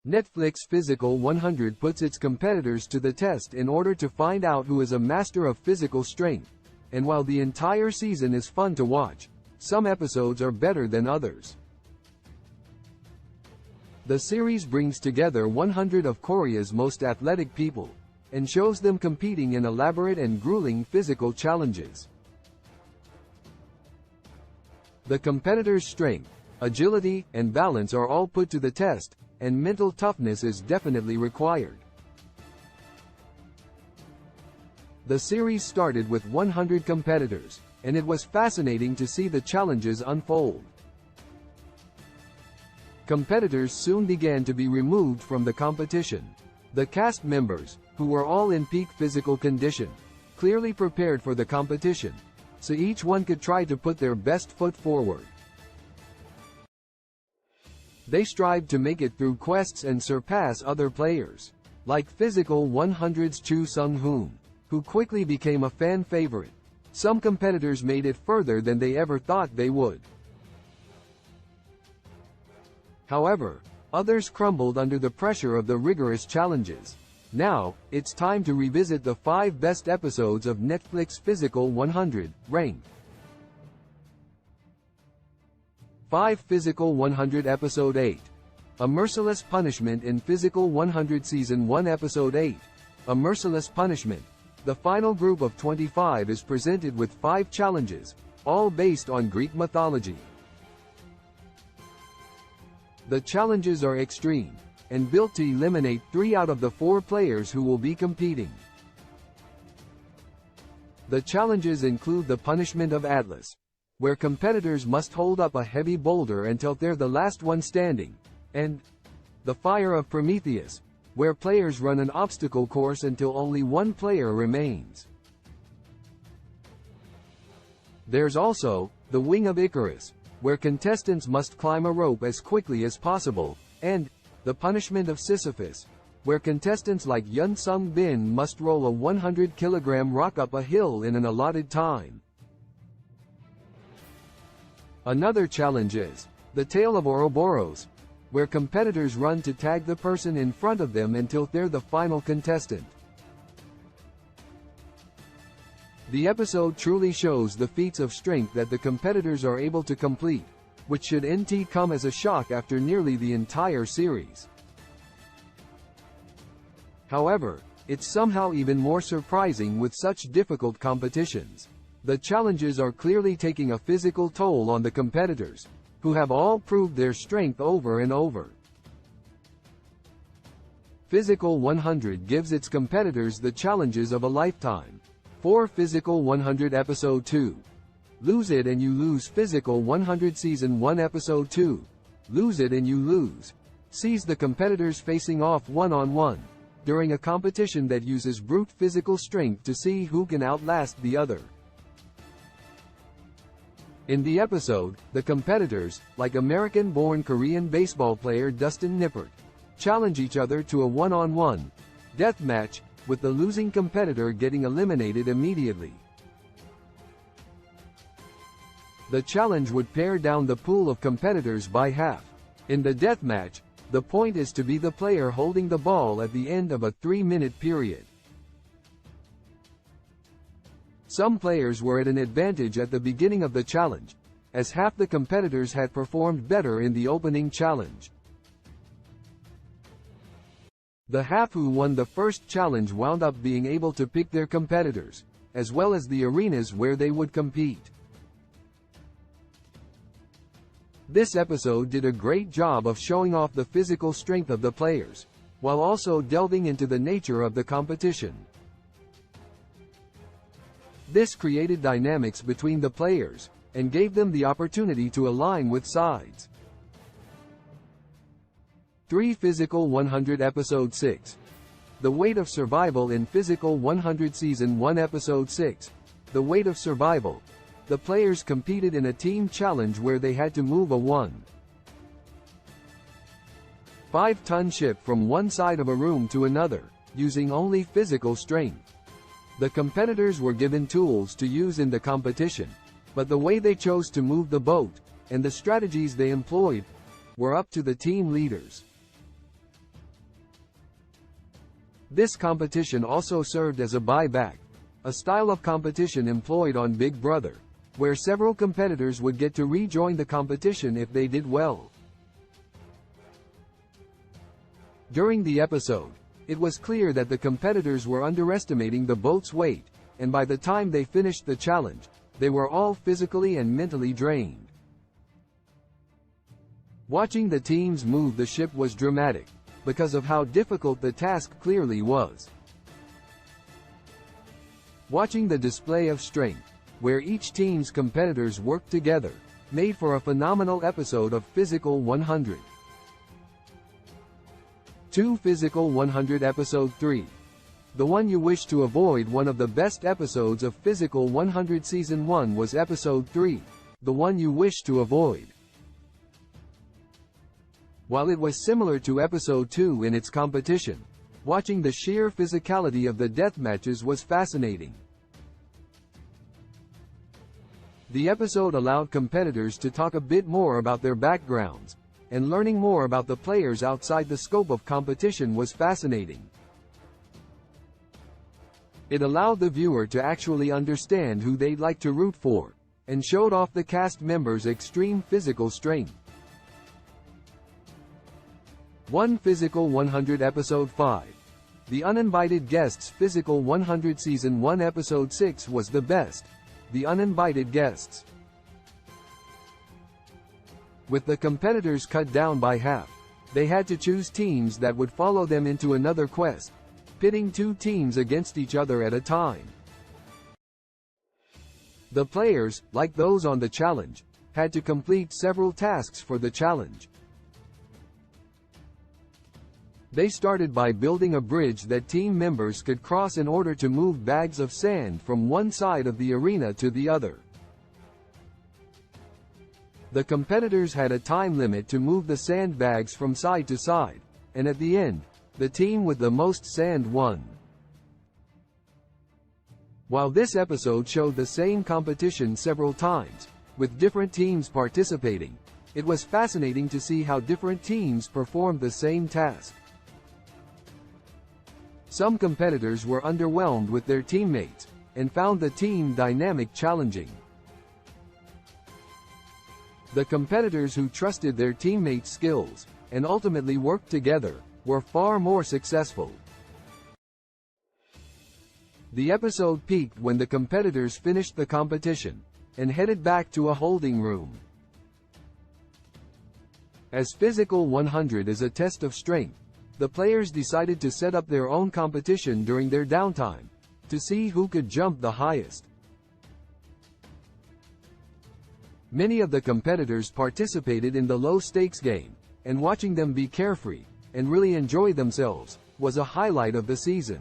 Netflix Physical 100 puts its competitors to the test in order to find out who is a master of physical strength. And while the entire season is fun to watch, some episodes are better than others. The series brings together 100 of Korea's most athletic people, and shows them competing in elaborate and grueling physical challenges. The competitors' strength, agility, and balance are all put to the test, and mental toughness is definitely required. The series started with 100 competitors, and it was fascinating to see the challenges unfold. Competitors soon began to be removed from the competition. The cast members, who were all in peak physical condition, clearly prepared for the competition, so each one could try to put their best foot forward. They strived to make it through quests and surpass other players, like Physical 100's Chu Sung-hoon, who quickly became a fan favorite. Some competitors made it further than they ever thought they would. However, others crumbled under the pressure of the rigorous challenges. Now, it's time to revisit the 5 best episodes of Netflix Physical 100, ranked. 5 Physical 100 Episode 8. A Merciless Punishment in Physical 100 Season 1 Episode 8. A Merciless Punishment. The final group of 25 is presented with 5 challenges, all based on Greek mythology. The challenges are extreme, and built to eliminate 3 out of the 4 players who will be competing. The challenges include the punishment of Atlas, where competitors must hold up a heavy boulder until they're the last one standing, and the Fire of Prometheus, where players run an obstacle course until only one player remains. There's also the Wing of Icarus, where contestants must climb a rope as quickly as possible, and the punishment of Sisyphus, where contestants like Yun Sung Bin must roll a 100-kilogram rock up a hill in an allotted time. Another challenge is the Tale of Ouroboros, where competitors run to tag the person in front of them until they're the final contestant. The episode truly shows the feats of strength that the competitors are able to complete, which should come as a shock after nearly the entire series. However, it's somehow even more surprising with such difficult competitions. The challenges are clearly taking a physical toll on the competitors, who have all proved their strength over and over. Physical 100 gives its competitors the challenges of a lifetime. 4 Physical 100 Episode 2. Lose It and You Lose. Physical 100 Season 1 Episode 2. Lose It and You Lose sees the competitors facing off one-on-one during a competition that uses brute physical strength to see who can outlast the other. In the episode, the competitors, like American-born Korean baseball player Dustin Nippert, challenge each other to a one-on-one death match, with the losing competitor getting eliminated immediately. The challenge would pare down the pool of competitors by half. In the death match, the point is to be the player holding the ball at the end of a 3-minute period. Some players were at an advantage at the beginning of the challenge, as half the competitors had performed better in the opening challenge. The half who won the first challenge wound up being able to pick their competitors, as well as the arenas where they would compete. This episode did a great job of showing off the physical strength of the players, while also delving into the nature of the competition. This created dynamics between the players, and gave them the opportunity to align with sides. 3 Physical 100 Episode 6. The Weight of Survival in Physical 100 Season 1 Episode 6. The Weight of Survival. The players competed in a team challenge where they had to move a 1.5-ton ship from one side of a room to another, using only physical strength. The competitors were given tools to use in the competition, but the way they chose to move the boat, and the strategies they employed, were up to the team leaders. This competition also served as a buyback, a style of competition employed on Big Brother, where several competitors would get to rejoin the competition if they did well. During the episode, it was clear that the competitors were underestimating the boat's weight, and by the time they finished the challenge, they were all physically and mentally drained. Watching the teams move the ship was dramatic, because of how difficult the task clearly was. Watching the display of strength, where each team's competitors worked together, made for a phenomenal episode of Physical 100. 2 Physical 100 Episode 3. The one you wish to avoid. One of the best episodes of Physical 100 Season 1 was Episode 3, the one you wish to avoid. While it was similar to Episode 2 in its competition, watching the sheer physicality of the death matches was fascinating. The episode allowed competitors to talk a bit more about their backgrounds, and learning more about the players outside the scope of competition was fascinating. It allowed the viewer to actually understand who they'd like to root for, and showed off the cast members' extreme physical strength. 1 Physical 100 Episode 5. The Uninvited Guests. Physical 100 Season 1 Episode 6 was the best. The Uninvited Guests. With the competitors cut down by half, they had to choose teams that would follow them into another quest, pitting 2 teams against each other at a time. The players, like those on the challenge, had to complete several tasks for the challenge. They started by building a bridge that team members could cross in order to move bags of sand from one side of the arena to the other. The competitors had a time limit to move the sandbags from side to side, and at the end, the team with the most sand won. While this episode showed the same competition several times, with different teams participating, it was fascinating to see how different teams performed the same task. Some competitors were underwhelmed with their teammates, and found the team dynamic challenging. The competitors who trusted their teammates' skills, and ultimately worked together, were far more successful. The episode peaked when the competitors finished the competition, and headed back to a holding room. As Physical 100 is a test of strength, the players decided to set up their own competition during their downtime, to see who could jump the highest. Many of the competitors participated in the low-stakes game, and watching them be carefree, and really enjoy themselves, was a highlight of the season.